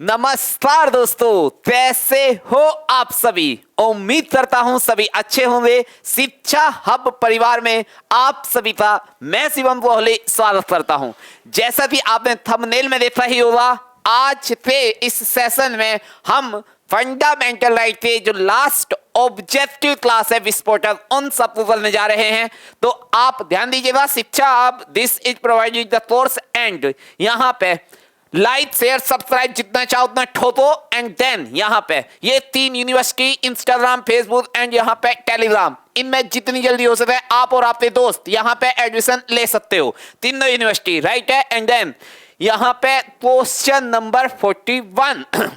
नमस्कार दोस्तों, कैसे हो आप सभी। उम्मीद करता हूं सभी अच्छे होंगे। शिक्षा हब परिवार में आप सभी का मैं शिवम कोहली स्वागत करता हूं। जैसा कि आपने थंबनेल में देखा ही होगा, आज के इस सेशन में हम फंडामेंटल राइट के जो लास्ट ऑब्जेक्टिव क्लास है विस्फोटक, उन सब को करने जा रहे हैं। तो आप ध्यान दीजिएगा। शिक्षा hub this is provided the course and यहाँ पे लाइक शेयर सब्सक्राइब जितना चाहो उतना ठोको। एंड देन यहाँ पे ये 3 यूनिवर्सिटी, इंस्टाग्राम, फेसबुक एंड यहाँ पे टेलीग्राम, इनमें जितनी जल्दी हो सके आप और आपके दोस्त यहाँ पे एडमिशन ले सकते हो। तीनों यूनिवर्सिटी राइट है। एंड देन यहाँ पे क्वेश्चन नंबर 41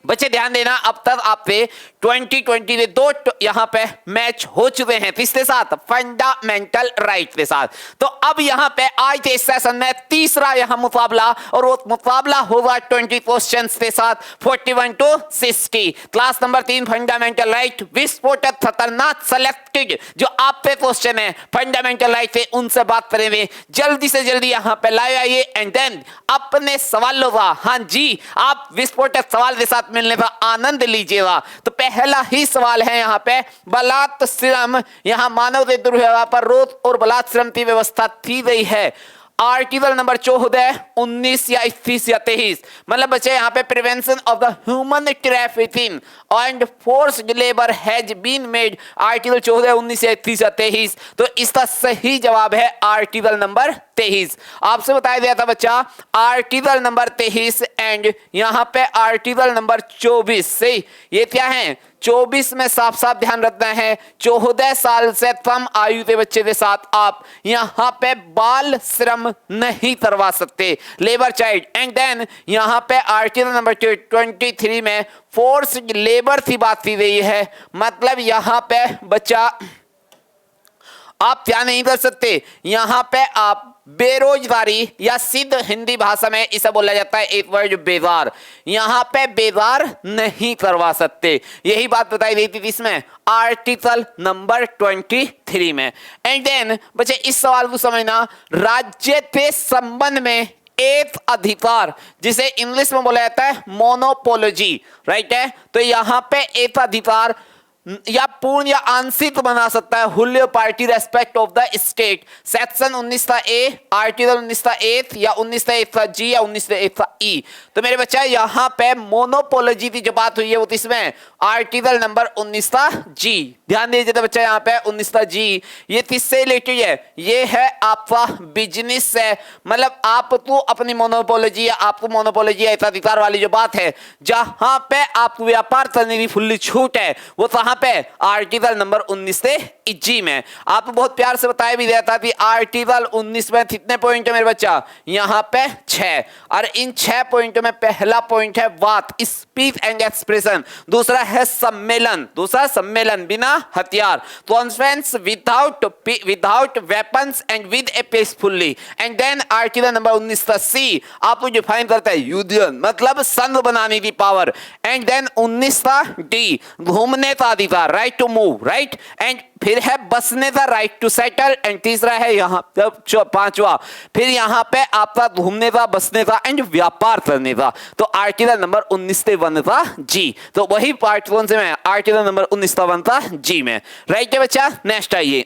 बच्चे ध्यान देना, अब तक आपसे 2020 के 2 यहाँ पे मैच हो चुके हैं किसके साथ, फंडामेंटल राइट के साथ। तो अब यहाँ पे आज के सेशन में तीसरा यहाँ मुकाबला, और वो मुकाबला होगा 20 क्वेश्चंस के साथ 41 to 60। Class number 3 fundamental right विस्फोटक खतरनाक सेलेक्टेड जो आप पे क्वेश्चन है फंडामेंटल राइट से, उनसे बात करेंगे। जल्दी से जल्दी यहाँ पे लाइव आइए एंड देन अपने सवालों का, हाँ जी, आप विस्फोटक सवाल के साथ मिलने का आनंद लीजिएगा। तो पहला ही सवाल है यहाँ पे, बलात् श्रम यहाँ मानव के दुर्व्यवहार पर रोक और बलात् श्रम की व्यवस्था की गई है। आर्टिकल नंबर 14, 19 या 21 या 23, मतलब बच्चे यहाँ पे prevention of the human trafficking and forced labour has been made. Article 14, 19 या 21 या 23। तो इसका सही जवाब है आर्टिकल नंबर 23। आपसे बताया गया था बच्चा आर्टिकल नंबर 23 एंड यहाँ पे आर्टिकल नंबर 24 से ये क्या है, 24 में साफ साफ ध्यान रखना है 14 साल से कम आयु के बच्चे के साथ आप यहाँ पे बाल श्रम नहीं करवा सकते, लेबर चाइल्ड। एंड देन यहाँ पे आर्टिकल नंबर 23 में फोर्स्ड लेबर की बात की गई है, मतलब यहाँ पे बच्चा आप क्या नहीं कर सकते, यहाँ पे आप बेरोजगारी या सिद्ध हिंदी भाषा में इसे बोला जाता है एक वर्ड बेकार, यहाँ पे बेकार नहीं करवा सकते। यही बात बताई गई थी इसमें आर्टिकल नंबर 23 में। एंड देन बच्चे इस सवाल को समझना, राज्य के संबंध में एक अधिकार जिसे इंग्लिश में बोला जाता है मोनोपोलॉजी राइट है। तो यहाँ पे एक अधिकार या पूर्ण या आंशिक बना सकता है हुल्य party respect of the state. Section 19 का ए, आर्टिकल 19 का ए या 19 का 1 का जी या 19 का 1 का ई। तो मेरे बच्चा यहाँ पे मोनोपोलॉजी की जो बात हुई है वो किसमें, आर्टिकल नंबर 19 का जी। ध्यान दीजिए तो बच्चा यहाँ पे 19 का जी ये किससे रिलेटेड है, ये है आपका बिजनेस से, मतलब आपको अपनी मोनोपोलॉजी या आपको मोनोपोलॉजी या एकाधिकार वाली जो बात है जहां पे आपको व्यापार करने की फुल्ली छूट है, वो कहां पे, आर्टिकल नंबर 19 से जी में। आपको बहुत प्यार से बताया भी जाता कि आर्टिकल 19 में कितने पॉइंट है मेरे बच्चा, यहाँ पे 6, और इन 6 पॉइंटों में पहला पॉइंट है बात, स्पीच एंड एक्सप्रेशन। दूसरा है सम्मेलन, दूसरा सम्मेलन बिना हथियार, conference without weapons and with a peacefully. And then article number 19 का सी आपको डिफाइन करता है यूनियन, मतलब संघ बनाने की पावर। एंड देन 19 का डी घूमने का अधिकार, right to move right. And फिर है बसने का राइट टू सेटल। एंड तीसरा है यहाँ 5वां, फिर यहाँ पे आपका घूमने का, बसने का एंड व्यापार करने का। तो आर्टिकल नंबर 19 से 1 का जी, तो वही पार्ट कौन से में, आर्टिकल नंबर 19 का 1 का जी में राइट है बच्चा। नेक्स्ट आइए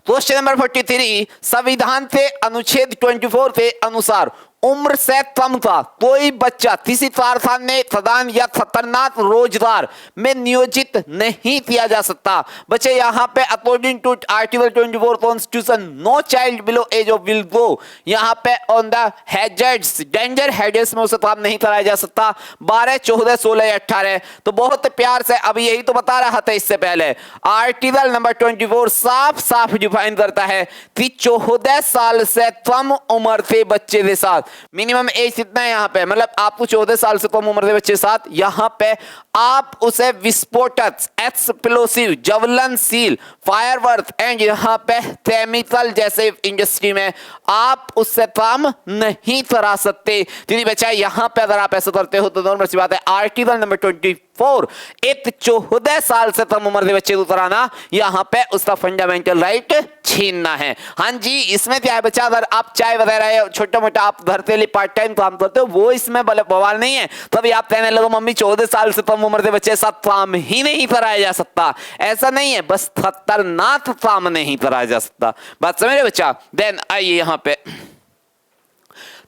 क्वेश्चन नंबर 43, संविधान के अनुच्छेद 24 के अनुसार उम्र से कम का कोई बच्चा किसी कारखाने, खदान या खतरनाक रोजगार में नियोजित नहीं किया जा सकता। बच्चे यहाँ पे according to article 24 constitution no child below age of will go यहाँ पे on the hazards, danger hazards में उसे काम नहीं कराया जा सकता। 12, 14, 16 या 18। तो बहुत प्यार से अब यही तो बता रहा था इससे पहले, आर्टिकल नंबर 24 साफ साफ डिफाइन करता है कि 14 साल से कम उम्र के बच्चे के साथ मिनिमम एज कितना है यहाँ पे, मतलब आपको 14 साल से कम उम्र के बच्चे के साथ यहाँ पे आप उसे विस्फोटक, एक्सप्लोसिव, ज्वलनशील, फायरवर्क एंड यहाँ पे केमिकल जैसे इंडस्ट्री में आप उससे काम नहीं करा सकते। क्योंकि बच्चा यहाँ पे अगर आप ऐसा करते हो तो नॉर्मल सी बात है आर्टिकल नंबर 24 एक 14 साल से कम उम्र के बच्चे को कराना यहाँ पे उसका फंडामेंटल राइट छीनना है। हाँ जी, इसमें क्या है बच्चा, अगर आप चाय वगैरह छोटा मोटा आप घर के लिए पार्ट टाइम काम करते हो, वो इसमें बवाल नहीं है। तभी आप कहने लगो मम्मी 14 साल से कम उम्र के बच्चे साथ काम ही नहीं कराया जा सकता, ऐसा नहीं है, बस खतरनाक काम नहीं कराया जा सकता। बात समझ रहे बच्चा। देन आइए यहाँ पे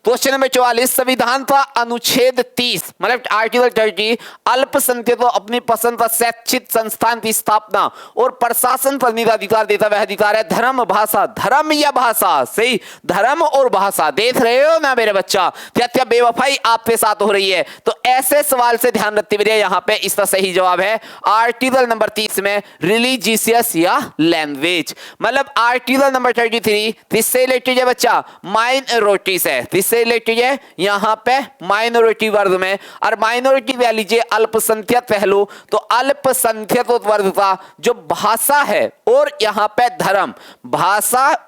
क्वेश्चन नंबर 44, संविधान का अनुच्छेद 30 मतलब आर्टिकल 30 अल्पसंख्यकों को अपनी पसंद का शैक्षिक संस्थान की स्थापना और प्रशासन करने का अधिकार देता वह अधिकार है धर्म भाषा, धर्म या भाषा, सही, धर्म और भाषा। देख रहे हो ना मेरे बच्चा, क्या क्या बेवफाई आपके साथ हो रही है। तो ऐसे सवाल से ध्यान रखते हुए यहाँ पे इसका सही जवाब है आर्टिकल नंबर 30 में रिलीजियस या लैंग्वेज। मतलब आर्टिकल नंबर 33 किससे रिलेटेड है बच्चा, माइनॉरिटी से, से रिलेटेड है यहां पे माइनॉरिटी वर्ग में। और माइनॉरिटी ले लीजिए अल्पसंख्यक पहलू, तो अल्पसंख्यक वर्ग का जो भाषा है और यहां पे धर्म, भाषा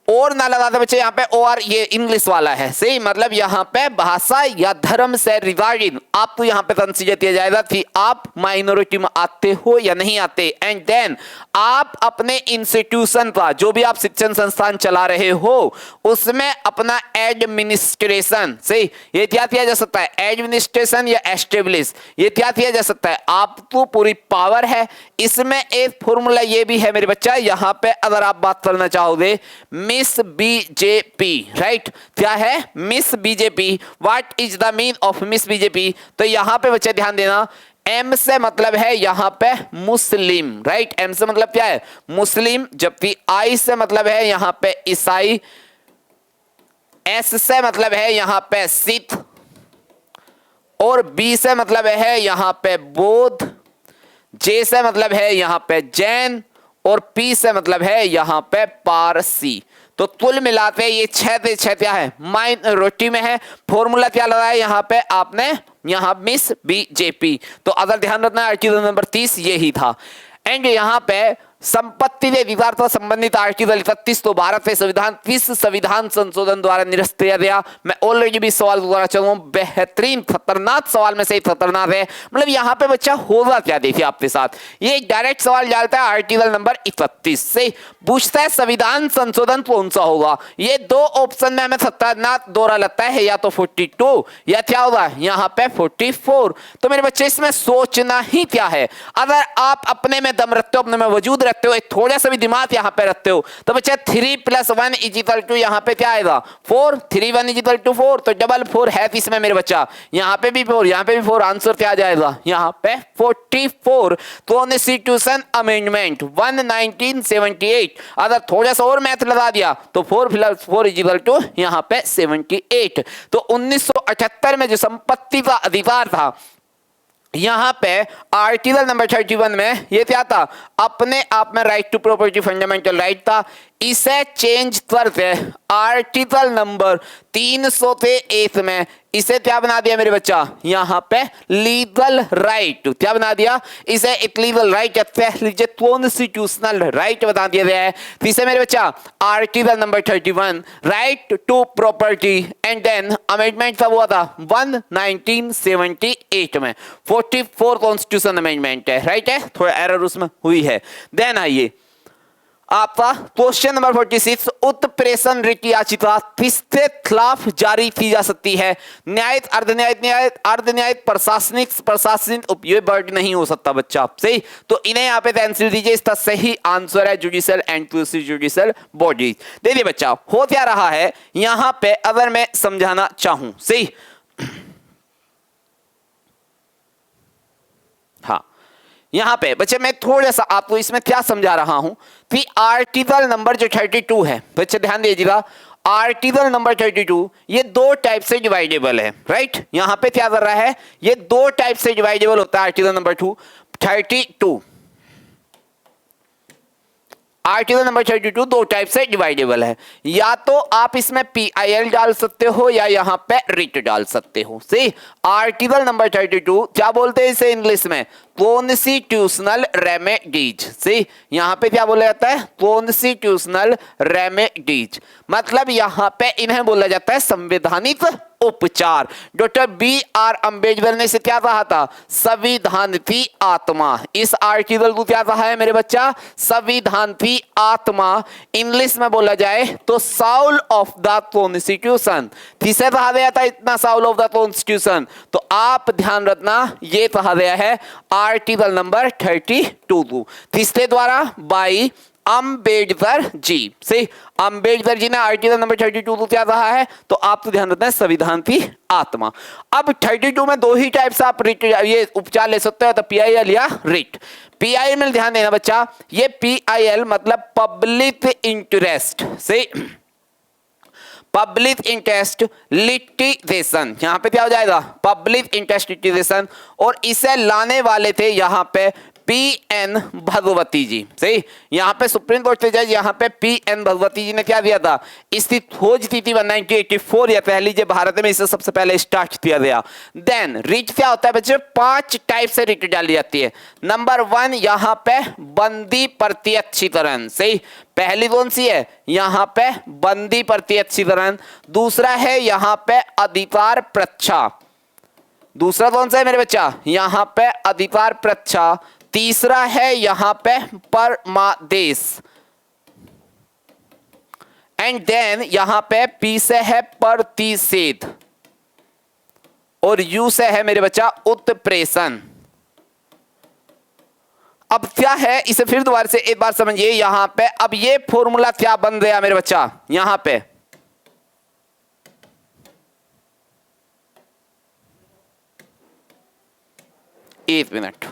और ना लगाते बच्चे यहाँ पे, और ये इंग्लिश वाला है, सही, मतलब यहाँ पे भाषा या धर्म से रिगार्डिंग आपको यहाँ पे कंसीडर किया जाएगा कि आप माइनॉरिटी में आते हो या नहीं आते। एंड देन आप अपने इंस्टीट्यूशन का, जो भी आप शिक्षण संस्थान चला रहे हो, उसमें अपना एडमिनिस्ट्रेशन, सही, ये क्या किया जा सकता है, एडमिनिस्ट्रेशन या एस्टेब्लिश, ये क्या किया जा सकता है, आपको पूरी पावर है। इसमें एक फॉर्मूला ये भी है मेरे बच्चा, यहाँ पे अगर आप बात करना चाहोगे मिस बीजेपी, राइट, क्या है miss BJP, what is the mean of miss BJP. तो यहां पे बच्चे ध्यान देना, एम से मतलब है यहां पे मुस्लिम, राइट, एम से मतलब क्या है मुस्लिम, जबकि आई से मतलब है यहां पे ईसाई, एस से मतलब है यहां पे सिख, और बी से मतलब है यहां पे बौद्ध, जे से मतलब है यहां पे जैन, और पी से मतलब है यहां पे पारसी। तो कुल मिलाते ये 6 से 6 क्या है, माइनॉरिटी में है। फॉर्मूला क्या लगा है यहाँ पे आपने, यहाँ मिस बीजेपी। तो अगर ध्यान रखना आर्टिकल नंबर 30 यही था। एंड यहाँ पे संपत्ति के अधिकार से संबंधित आर्टिकल 31 तो भारत के संविधान किस संविधान संशोधन द्वारा निरस्त किया गया। मैं ऑलरेडी भी सवाल दोबारा चलूंगा, बेहतरीन खतरनाक सवाल में से खतरनाक है। मतलब यहाँ पे बच्चा होगा क्या, देखिए आपके साथ ये डायरेक्ट सवाल डालता है आर्टिकल नंबर 31 से, पूछता है संविधान संशोधन कौन सा होगा। ये दो ऑप्शन में हमें खतरनाक दौरा लगता है, या तो 42 या क्या होगा यहाँ पे 44। तो मेरे बच्चे इसमें सोचना ही क्या है, अगर आप अपने में दम रखते हो, अपने में वजूद रखते हो, एक थोड़ा सा भी दिमाग यहाँ पे रखते हो, तो बच्चा 3 + 1 = यहाँ पे क्या आएगा 4, 3 1 = 4, तो डबल 4 है इसमें मेरे बच्चा, यहाँ पे भी 4, यहाँ पे भी 4, आंसर क्या आ जाएगा यहाँ पे 44। कॉन्स्टिट्यूशन अमेंडमेंट 1978, अगर थोड़ा सा और मैथ लगा दिया तो 4 + 4 = यहाँ पे 78। तो 1978 में जो संपत्ति का अधिकार था, यहां पे आर्टिकल नंबर 31 में ये क्या था, अपने आप में right to property fundamental right था। इसे चेंज करके आर्टिकल नंबर 301 में इसे क्या बना दिया मेरे बच्चा, यहां पे लीगल राइट, क्या बना दिया इसे, एक लीगल राइट लीजिए कॉन्स्टिट्यूशनल राइट बता दिया गया है। इसे मेरे बच्चा article number 31 right to property, and then amendment कब हुआ था 1978 में, 44 कॉन्स्टिट्यूशन अमेंडमेंट है, राइट है, थोड़ा एरर उसमें हुई है। देन आइए आपका क्वेश्चन नंबर 46, उत्प्रेषण रिट याचिका किसके खिलाफ जारी की जा सकती है, न्यायिक, अर्धन्यायिक, न्यायिक, अर्धन्यायिक, प्रशासनिक, प्रशासनिक उपयोग वर्ड नहीं हो सकता बच्चा, सही। तो इन्हें यहाँ पे आंसर दीजिए, इसका सही आंसर है जुडिशियल एंड जुडिशियल बॉडीज। देखिए बच्चा हो क्या रहा है यहाँ पे, अगर मैं समझाना चाहूं, सही, हाँ यहां पे बच्चे मैं थोड़ा सा आपको इसमें क्या समझा रहा हूं कि आर्टिकल नंबर जो 32 है, बच्चे ध्यान दीजिएगा, आर्टिकल नंबर 32 ये 2 टाइप से डिवाइडेबल है, राइट। यहां पे क्या कर रहा है, ये 2 टाइप से डिवाइडेबल होता है article number 32। Article number 32 2 type से डिवाइडेबल है, या तो आप इसमें PIL डाल सकते हो या यहां पे रिट डाल सकते हो। सी आर्टिकल नंबर 32 क्या बोलते हैं इसे इंग्लिश में, कॉन्स्टिट्यूशनल रेमेडीज। सी यहां पे क्या बोला जाता है, कॉन्स्टिट्यूशनल रेमेडीज, मतलब यहां पे इन्हें बोला जाता है संवैधानिक उपचार। Doctor B.R. अम्बेडकर ने इसे क्या कहा था? संविधान की आत्मा। इस आर्टिकल को क्या कहा है मेरे बच्चा? संविधान की आत्मा। इंग्लिश में बोला जाए तो साउल ऑफ द कॉन्स्टिट्यूशन। किसे कहा गया था इतना साउल ऑफ द कॉन्स्टिट्यूशन? तो आप ध्यान रखना, ये कहा गया है आर्टिकल नंबर 32 को। किसके द्वारा? बाई अम्बेडकर जी। सही, अम्बेडकर जी ने आर्टिकल नंबर 32 को क्या कहा है? तो आप तो ध्यान रखना है संविधान की आत्मा। अब 32 में दो ही टाइप से आप रिट ये उपचार ले सकते हो, तो PIL या रिट। PIL में ध्यान देना बच्चा, ये PIL मतलब पब्लिक इंटरेस्ट। सही, पब्लिक इंटरेस्ट लिटिगेशन, यहां पे क्या हो जाएगा? Public interest litigation. और इसे लाने वाले थे यहां पे PN भगवती जी। सही, यहाँ पे सुप्रीम कोर्ट से जज यहाँ पे PN भगवती जी ने क्या दिया था? इसकी खोज की थी 1984 या पहली जो भारत में इसे सबसे पहले स्टार्ट किया गया। देन रिट क्या होता है बच्चे? 5 टाइप से रिट डाली जाती है। नंबर 1 यहाँ पे बंदी प्रत्यक्षीकरण। सही, पहली कौन सी है? यहाँ पे बंदी प्रत्यक्षीकरण। दूसरा है यहाँ पे अधिकार प्रच्छा। दूसरा कौन सा है मेरे बच्चा? यहाँ पे अधिकार प्रच्छा। तीसरा है यहां पे परमादेश। एंड देन यहां पे P से है प्रतिषेध और U से है मेरे बच्चा उत्प्रेषण। अब क्या है, इसे फिर दोबारा से एक बार समझिए। यहां पे अब ये फॉर्मूला क्या बन गया मेरे बच्चा? यहां पे एक मिनट,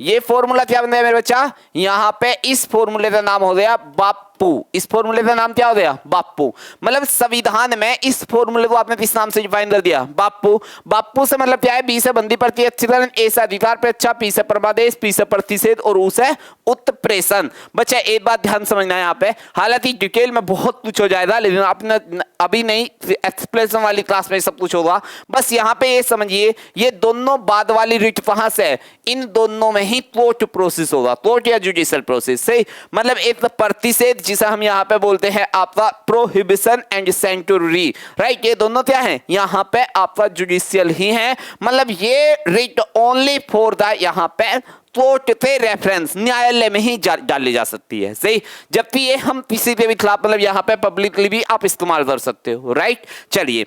ये फॉर्मूला क्या बन गया मेरे बच्चा? यहां पे इस फॉर्मूले का नाम हो गया बापू। इस फॉर्मूले का नाम क्या हो गया? बापू। मतलब संविधान में इस फॉर्मूले को आपने किस नाम से डिफाइन कर दिया? बापू। बापू से मतलब क्या है? B से बंदी प्रत्यक्षीकरण, A से अधिकार प्रच्छा, P से परमादेश, P से प्रतिषेध और U से उत्प्रेषण। बच्चा एक बात ध्यान समझना है यहाँ पे, हालांकि डिटेल में बहुत कुछ हो जाएगा, लेकिन आपने अभी नहीं एक्सप्लेनेशन वाली क्लास में सब कुछ होगा। बस यहाँ पे ये समझिए, ये दोनों बाद वाली रिट कहां से? इन दोनों में ही कोर्ट प्रोसेस होगा, कोर्ट या जुडिशियल प्रोसेस। सही, मतलब एक प्रतिषेध जिसे हम यहाँ पे बोलते हैं आपका प्रोहिबिशन एंड सेंचुरी। राइट, ये दोनों क्या है? यहाँ पे आपका जुडिशियल ही है। मतलब ये रिट ओनली फॉर द यहाँ पे कोर्ट पे रेफरेंस, न्यायालय में ही डाली जा सकती है। सही, जबकि ये हम किसी के भी खिलाफ मतलब यहाँ पे पब्लिकली भी आप इस्तेमाल कर सकते हो। राइट, चलिए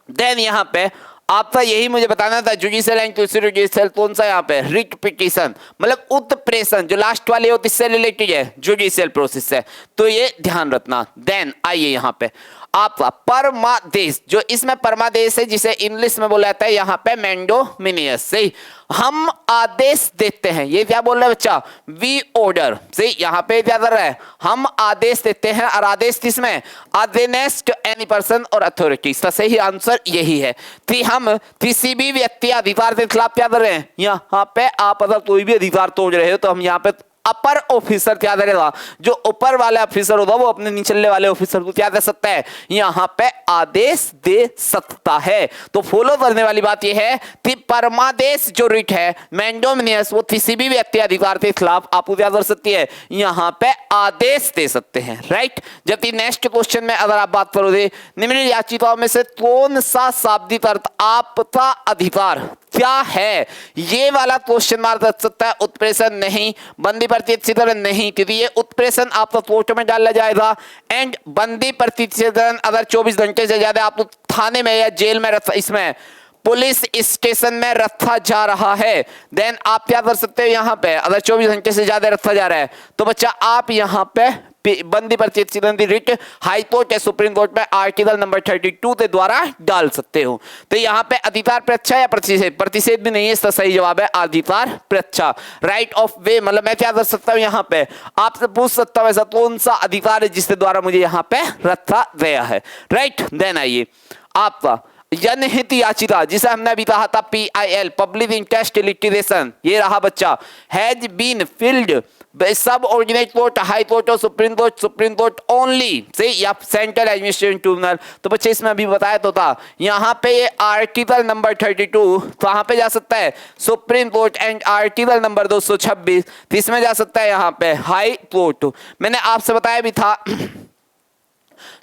देन यहाँ पे आपका यही मुझे बताना था, जुडिशियल एंड जुडिशियल कौन सा यहाँ पे? रिट पिटीशन, मतलब उत्प्रेषण जो लास्ट वाली होती है इससे रिलेटेड है, जुडिशियल प्रोसेस है, तो ये ध्यान रखना। देन आइए यहाँ पे आपका परमादेश, जो इसमें परमादेश है जिसे इंग्लिश में बोला जाता है यहाँ पे मैंडोमिनियस। सही, हम आदेश देते हैं, ये क्या बोल रहा है बच्चा? We order. सही, यहाँ पे क्या कर रहा है? हम आदेश देते हैं, और आदेश किसमें? अगेंस्ट एनी पर्सन और अथॉरिटी। इसका सही आंसर यही है कि हम किसी भी व्यक्ति अधिकार के खिलाफ क्या कर रहे हैं? यहाँ पे आप अगर कोई भी अधिकार तोड़ रहे हो तो हम यहाँ पे अपर ऑफिसर क्या करेगा? जो ऊपर वाला ऑफिसर होगा वो अपने निचले वाले ऑफिसर को क्या कर सकता है? यहाँ पे आदेश दे सकता है। तो फॉलो करने वाली बात यह है कि परमादेश जो रिट है मैंडोमिनियस, वो किसी भी व्यक्ति अधिकार के खिलाफ आपको क्या कर सकती है? यहाँ पे आदेश दे सकते हैं। राइट, जबकि नेक्स्ट क्वेश्चन में अगर आप बात करोगे, निम्नलिखित याचिकाओं में से कौन सा शाब्दिक अर्थ आपका अधिकार क्या है? ये वाला क्वेश्चन मार्क रख सकता है। उत्प्रेषण नहीं, बंदी प्रत्यक्षीकरण नहीं, क्योंकि ये उत्प्रेषण आपको कोर्ट में डाला जाएगा। एंड बंदी प्रत्यक्षीकरण अगर 24 घंटे से ज्यादा आपको थाने में या जेल में इसमें पुलिस स्टेशन में रखा जा रहा है, देन आप क्या कर सकते हो? यहाँ पे अगर 24 घंटे से ज्यादा रखा जा रहा है तो बच्चा आप यहाँ पे बंदी प्रत्यक्षीकरण की रिट हाई कोर्ट या सुप्रीम कोर्ट में आर्टिकल नंबर 32 के द्वारा डाल सकते हो। तो यहाँ पे अधिकार प्रच्छा या प्रतिषेध? प्रतिषेध भी नहीं है, इसका सही जवाब है अधिकार प्रच्छा। राइट ऑफ वे, मतलब मैं क्या कर सकता हूँ? यहाँ पे आपसे पूछ सकता हूँ ऐसा कौन सा अधिकार है जिसके द्वारा मुझे यहाँ पे रखा गया है। राइट, देन आइए आपका जनहित याचिका, जिसे हमने अभी कहा था PIL पब्लिक इंटरेस्ट लिटिगेशन, ये रहा बच्चा, हैज बीन फिल्ड सब ऑर्डिनेट कोर्ट, हाई कोर्ट और सुप्रीम कोर्ट ओनली से या सेंट्रल एडमिनिस्ट्रेटिव ट्रिब्यूनल। तो बच्चे इसमें अभी बताया तो था, यहाँ पे ये आर्टिकल नंबर 32 कहाँ पे जा सकता है? Supreme court. And article number 226 इसमें जा सकता है यहाँ पे हाई कोर्ट। मैंने आपसे बताया भी था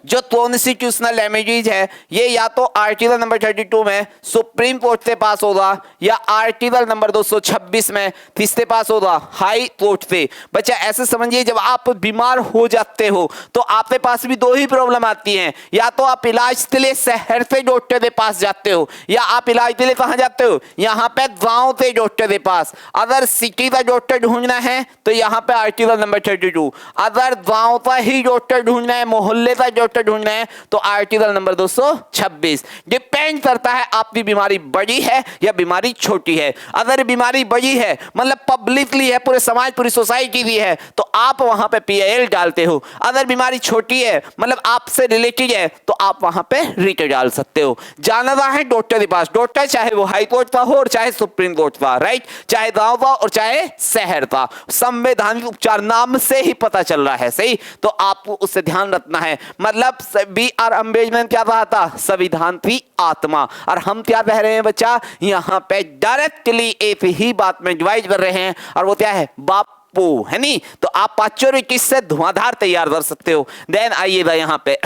जो कॉन्स्टिट्यूशनल रेमेडीज है ये या तो आर्टिकल नंबर 32 में सुप्रीम कोर्ट से पास होगा या आर्टिकल नंबर 226 में किससे पास होगा, हाई कोर्ट से। बच्चा ऐसे समझिए जब आप बीमार हो जाते हो तो आपके पास भी दो ही प्रॉब्लम आती हैं, या तो आप इलाज के लिए शहर से डॉक्टर के पास जाते हो या आप इलाज के लिए कहां जाते हो, यहां पे गांव से डॉक्टर के पास। अगर सिटी का डॉक्टर ढूंढना है तो यहां पे आर्टिकल नंबर 32, अगर गांव का ही डॉक्टर ढूंढना है, मोहल्ले का डॉक्टर ढूंढना है तो आर्टिकल नंबर 226। डिपेंड करता है आपकी बीमारी बड़ी है या बीमारी छोटी है। अगर बीमारी बड़ी है मतलब पब्लिकली है, पूरे समाज पूरी सोसाइटी की है, तो आप वहां पे PIL डालते हो। अगर बीमारी छोटी है मतलब आपसे रिलेटेड है तो आप वहां पे रिट डाल सकते हो। जाना है डॉक्टर के पास, डॉक्टर चाहे वो हाई कोर्ट का हो और चाहे सुप्रीम कोर्ट का, राइट, चाहे गांव का और चाहे शहर का। संवैधानिक उपचार नाम से ही पता चल रहा है, सही, तो आपको उससे ध्यान रखना है। मतलब BR अम्बेडकर ने क्या कहा था, संविधान की आत्मा, और हम क्या कह रहे हैं बच्चा, यहां पे डायरेक्टली एक ही बात में डिवाइड कर रहे हैं और वो क्या है, बापू, है नहीं। तो आप पांचों किससे धुआंधार तैयार कर सकते हो। देन आइएगा यहां पे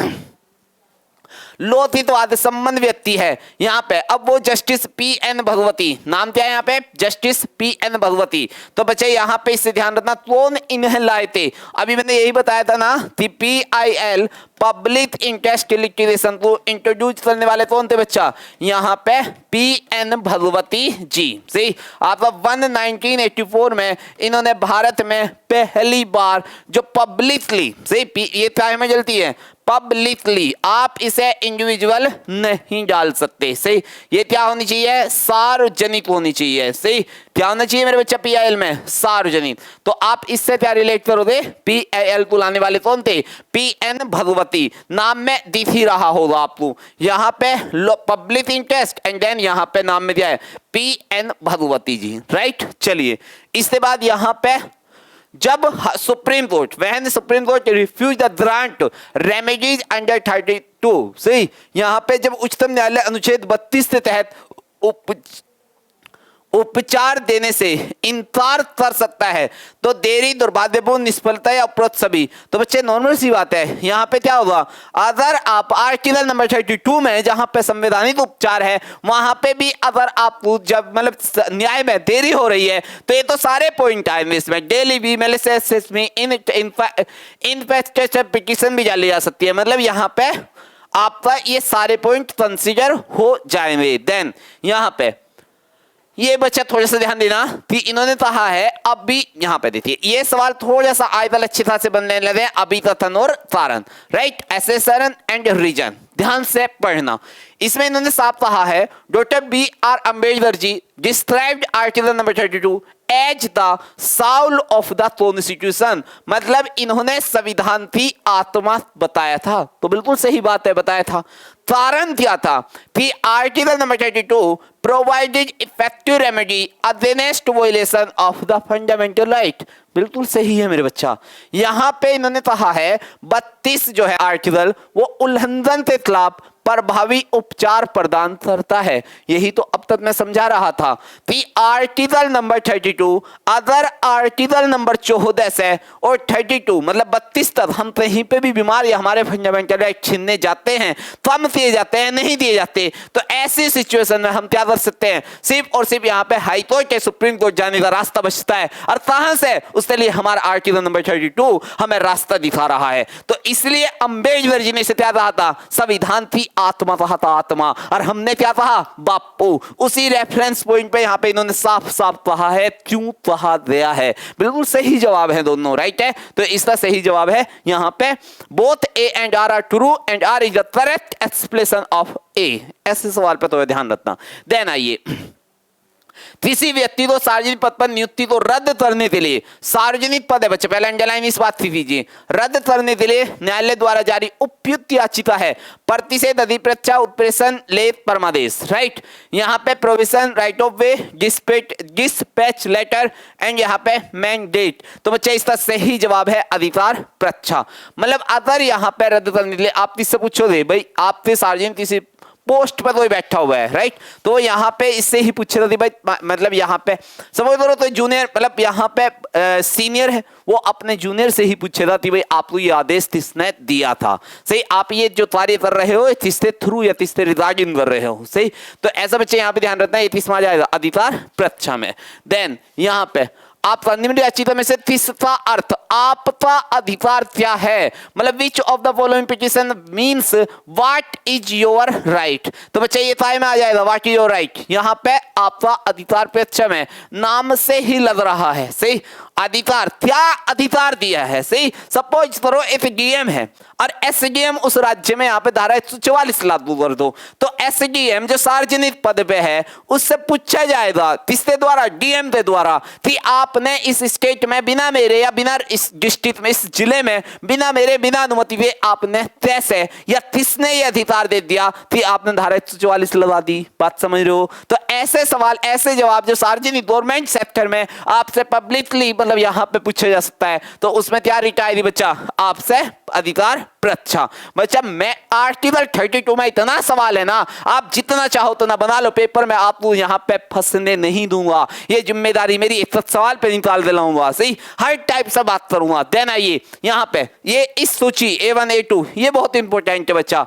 लोकहितवाद संबंध व्यक्ति है यहां पे, अब वो जस्टिस PN भगवती, नाम क्या है यहाँ पे, जस्टिस PN भगवती। तो बच्चे यहाँ पे इससे ध्यान रखना कौन इन्हें लाए थे। अभी मैंने यही बताया था ना कि PIL पब्लिक इंटरेस्ट लिटिगेशन को इंट्रोड्यूस करने वाले कौन थे बच्चा, यहाँ पे PN भगवती जी। सही, आपका 1984 में इन्होंने भारत में पहली बार जो पब्लिकली, सही, ये टाइम में जलती है पब्लिकली, आप इसे इंडिविजुअल नहीं डाल सकते, सही, ये क्या होनी चाहिए, सार्वजनिक होनी चाहिए। सही, क्या होना चाहिए मेरे बच्चा PIL में, सार्वजनिक। तो आप इससे क्या रिलेट करोगे, PIL को लाने वाले कौन थे, PN भगवती। नाम में दिख ही रहा होगा आपको यहाँ पे पब्लिक इंटरेस्ट एंड देन यहाँ पे नाम में क्या है, PN भगवती जी, राइट। चलिए इसके बाद यहाँ पे जब supreme court, when supreme court refuse the grant remedies under 32, सही, यहां पे जब उच्चतम न्यायालय अनुच्छेद 32 के तहत उपचार देने से इनकार कर सकता है तो देरी, दुर्भाग्यपूर्ण, निष्फलता या उपरोक्त सभी। तो बच्चे नॉर्मल सी बात है, यहाँ पे क्या होगा, अगर आप आर्टिकल नंबर 32 में जहां पे संवैधानिक उपचार है वहां पे भी अगर आप जब मतलब न्याय में देरी हो रही है तो ये तो सारे पॉइंट आएंगे इसमें, डेली भी मेलिस में इनफेक्टेड पिटीशन भी डाली जा सकती है। मतलब यहाँ पे आपका ये सारे पॉइंट कंसीडर हो जाएंगे। देन यहाँ पे ये बच्चा थोड़ा सा ध्यान देना कि इन्होंने कहा है, अब भी यहां पे देखिए ये सवाल थोड़ा सा आयतल अच्छी तरह से बनने लगे, अभी कथन और कारण, राइट, एसेसन एंड रीजन, ध्यान से पढ़ना। इसमें इन्होंने साफ कहा है, doctor BR Ambedkar ji described article number 32 as the soul of the constitution, मतलब इन्होंने संविधान की आत्मा बताया था। तो बिल्कुल सही बात है, बताया था। कारण क्या था कि article number 32 provided effective remedy against violation of the fundamental right. बिल्कुल सही है मेरे बच्चा। यहां पे इन्होंने कहा है 32 जो है आर्टिकल वो उल्लंघन के खिलाफ प्रभावी उपचार प्रदान करता है। यही तो अब तक मैं समझा रहा था कि आर्टिकल नंबर 32 अगर आर्टिकल नंबर 14 से और 32 मतलब 32 तक हम कहीं पे भी बीमार या हमारे फंडामेंटल राइट छीनने जाते हैं, कम दिए जाते हैं, नहीं दिए जाते, तो ऐसी सिचुएशन में हम क्या कर सकते हैं, सिर्फ और सिर्फ यहाँ पे हाई कोर्ट या सुप्रीम कोर्ट जाने का रास्ता बचता है। और कहां से, उसके लिए हमारा आर्टिकल नंबर 32 हमें रास्ता दिखा रहा है। तो इसलिए अम्बेडकर जी ने इसे क्या कहा था, संविधान की आत्मा कहा था, आत्मा, और हमने क्या कहा, बापू। उसी रेफरेंस पॉइंट पे यहां पे इन्होंने साफ साफ कहा है, क्यों कहा गया है। बिल्कुल सही जवाब है दोनों, राइट है। तो इसका सही जवाब है यहां पे both A and R are true and R is the correct expression of A। ऐसे सवाल पे तो ध्यान रखना। देन आइए, किसी व्यक्ति को सार्वजनिक पद पर नियुक्ति को रद्द करने के लिए, सार्वजनिक पद है बच्चे, पहले अंडरलाइन इस बात की कीजिए, रद्द करने के लिए न्यायालय द्वारा जारी उपयुक्त याचिका है प्रतिषेध अधिप्रक्षा उत्प्रेषण लेख परमादेश, राइट। यहाँ पे provision right of way dispatch letter and यहाँ पे मैंडेट। तो बच्चे इसका सही जवाब है अधिकार प्रक्षा। मतलब अगर यहाँ पे रद्द करने के लिए आप किससे पूछोगे, भाई आपके सार्वजनिक किसी पोस्ट पर कोई बैठा हुआ है, राइट। तो यहाँ पे इससे ही पूछ रहा थी भाई, मतलब यहाँ पे समझ लो तो जूनियर मतलब यहाँ पे सीनियर है, वो अपने जूनियर से ही पूछ रहा थी भाई आपको ये आदेश किसने दिया था, सही। आप ये जो कार्य कर रहे हो किसके थ्रू या किसके रिगार्डिंग कर रहे हो, सही। तो ऐसा बच्चे यहाँ पे ध्यान रखना है, ये तीसरा आ जाएगा अधिकार प्रच्छा में। देन यहाँ पे आपका निम्न याचिका में से तीसरा अर्थ आपका अधिकार क्या है, मतलब which of the following petition means what is your right. तो बच्चे ये टाइम में आ जाएगा व्हाट इज योर राइट। यहाँ पे आपका अधिकार प्रच्छा में नाम से ही लग रहा है, सही। अधिकार, क्या अधिकार दिया है, सही। सपोज करो एक डीएम है और एसडीएम उस राज्य में यहाँ पे धारा 144 लागू कर दो, तो एसडीएम जो सार्वजनिक पद पे है उससे पूछा जाएगा किसके द्वारा, डीएम के द्वारा, कि आपने इस स्टेट में बिना मेरे या बिना इस डिस्ट्रिक्ट में, इस जिले में बिना मेरे बिना अनुमति के आपने कैसे या किसने ये अधिकार दे दिया कि आपने धारा 144 लगा दी। बात समझ रहे हो। तो ऐसे सवाल, ऐसे जवाब जो सार्वजनिक गवर्नमेंट सेक्टर में आपसे पब्लिकली मतलब यहां पे पूछा जा सकता है, तो उसमें क्या रिट आएगी बच्चा, आपसे अधिकार प्रच्छा। बच्चा मैं आर्टिकल 32 में इतना सवाल है ना, आप जितना चाहो तो ना बना लो पेपर में, आपको यहां पे फंसने नहीं दूंगा, ये जिम्मेदारी मेरी, एक सवाल पे निकाल दिलाऊंगा, सही। हर टाइप से बात करूंगा। देन आइए यहां पे ये इस सूची A1 A2 ये बहुत इंपॉर्टेंट है बच्चा।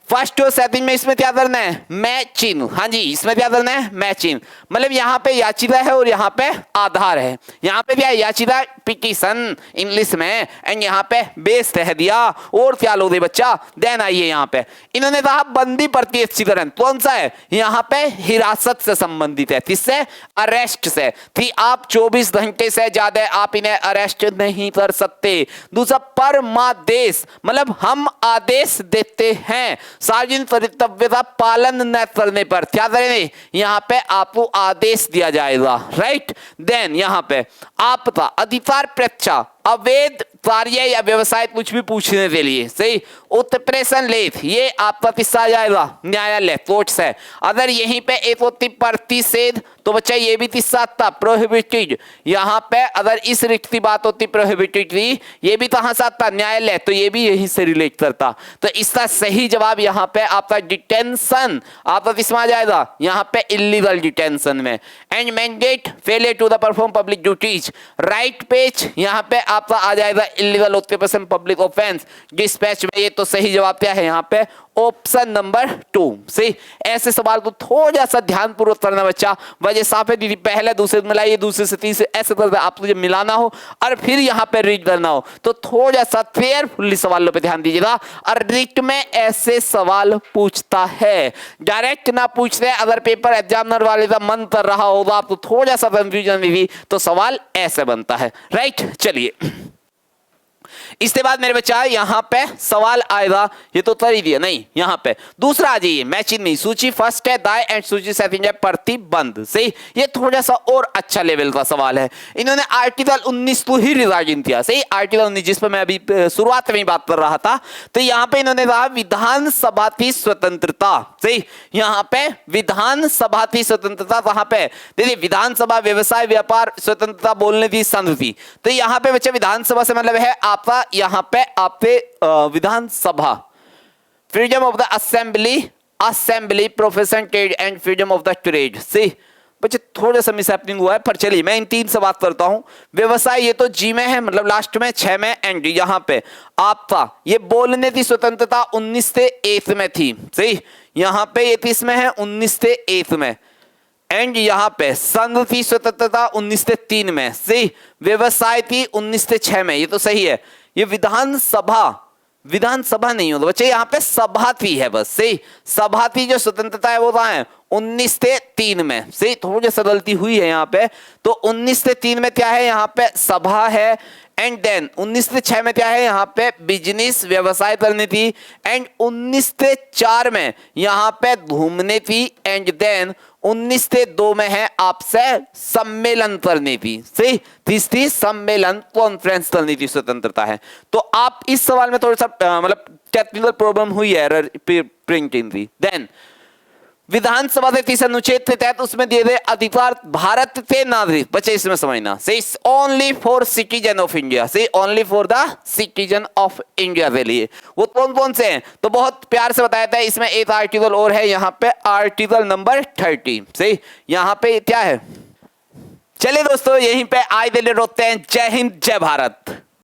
फर्स्ट और सेकंड में इसमें क्या करना है, मैचिंग। हाँ जी, इसमें क्या करना है, मैचिंग। मतलब यहाँ पे याचिका है और यहाँ पे आधार है। यहाँ पे क्या है, याचिका पिटीशन इंग्लिश में, एंड यहाँ पे बेस कह दिया, और क्या लो दे बच्चा। देन आइए यहाँ पे इन्होंने कहा बंदी प्रत्यक्षीकरण कौन सा है, यहाँ पे हिरासत से संबंधित है, किससे, अरेस्ट से, कि आप 24 घंटे से ज्यादा आप इन्हें अरेस्ट नहीं कर सकते। दूसरा परमादेश, मतलब हम आदेश देते हैं सार्वजनिक कर्तव्य का पालन न करने पर क्या करेंगे, यहाँ पे आपको आदेश दिया जाएगा, राइट। देन यहाँ पे आपका अधिकार प्रच्छा अवैध कार्य या व्यवसाय कुछ भी पूछने के लिए, सही। उत्प्रेषण लेख ये आपका किस्सा आ जाएगा न्यायालय कोर्ट से। अगर यहीं पे एक होती प्रतिषेध तो बच्चा ये भी किस्सा आता प्रोहिबिटेड। यहाँ पे अगर इस रिट की बात होती प्रोहिबिटेड की, ये भी कहां से आता, न्यायालय, तो ये भी यहीं से रिलेट करता। तो इसका सही जवाब यहाँ पे आपका डिटेंशन, आपका किसमें आ जाएगा, यहाँ पे इलीगल डिटेंशन में। And mandate failure to the perform public duties, right page यहाँ पे आपका आ जाएगा illegal occupation public offence dispatch में। ये तो सही जवाब क्या है यहाँ पे, ऑप्शन नंबर 2, सही। ऐसे सवाल को थोड़ा सा ध्यानपूर्वक करना बच्चा, वजह साफ है दीदी, पहले दूसरे मिलाइए, दूसरे से तीसरे, ऐसे करके आपको जब मिलाना हो और फिर यहाँ पे रीड करना हो तो थोड़ा सा केयरफुली सवालों पे ध्यान दीजिएगा। और रिट में ऐसे सवाल पूछता है, डायरेक्ट ना पूछ रहे। अगर पेपर एग्जामिनर वाले का मन कर रहा होगा आपको थोड़ा सा कंफ्यूजन भी, तो सवाल ऐसे बनता है, राइट। चलिए इसके बाद मेरे बच्चा यहां पे सवाल आएगा, ये तो कर ही दिया, नहीं यहाँ पे दूसरा आ जाइए मैचिंग नहीं, सूची फर्स्ट है दाएं एंड सूची सेकंड है प्रतिबंध, सही। ये थोड़ा सा और अच्छा लेवल का सवाल है। इन्होंने आर्टिकल 19 को ही रिगार्डिंग किया, सही। आर्टिकल 19 जिस पर मैं अभी शुरुआत में बात कर रहा था, तो यहाँ पे इन्होंने कहा विधानसभा की स्वतंत्रता, सही। यहाँ पे विधानसभा की स्वतंत्रता कहां पे, देखिए विधानसभा व्यवसाय व्यापार स्वतंत्रता बोलने की संधि थी, तो यहाँ पे बच्चे विधानसभा से मतलब है आपका यहां पे आपके विधानसभा, freedom of the assembly profession trade and freedom of the trade, C. बच्चे थोड़ा सा मिसहैपनिंग हुआ है, पर चलिए मैं इन तीन से बात करता हूं। व्यवसाय ये तो जी में है, मतलब लास्ट में 6 में, एंड यहां पे आपका ये बोलने की स्वतंत्रता 19 से 1 में थी, सही। यहां पे ये 30 में है, 19 से 1 में, एंड यहां पे संघ की स्वतंत्रता 19 से 3 में, सही। व्यवसाय की 19 से 6 में, ये तो सही है। ये विधानसभा नहीं होता बच्चे, यहाँ पे सभा की है बस, सही। सभा की जो स्वतंत्रता है वो कहां है, 19 से 3 में, सही। थोड़ी सी गलती हुई है यहाँ पे, तो 19 से 3 में क्या है, यहाँ पे सभा है, एंड देन 19 से 6 में क्या है, यहाँ पे बिजनेस व्यवसाय करनी थी, एंड 19 से 4 में यहाँ पे घूमने थी, एंड देन 19 से 2 में है आपसे सम्मेलन करनी थी, सही। तीसरी सम्मेलन कॉन्फ्रेंस करनी थी स्वतंत्रता है। तो आप इस सवाल में थोड़ा सा मतलब टेक्निकल प्रॉब्लम हुई है, एरर प्रिंटिंग थी। देन विधानसभा के 30 अनुच्छेद के तहत उसमें दिए गए अधिकार भारत के नागरिक, बच्चे इसमें समझना, से only for citizen of India, से only for the citizen of India के लिए। वो कौन कौन से हैं तो बहुत प्यार से बताया था। इसमें एक आर्टिकल और है यहाँ पे, आर्टिकल नंबर 30, सही। यहाँ पे क्या है, चलिए दोस्तों यहीं पे आज के लिए रोकते हैं। जय हिंद, जय भारत।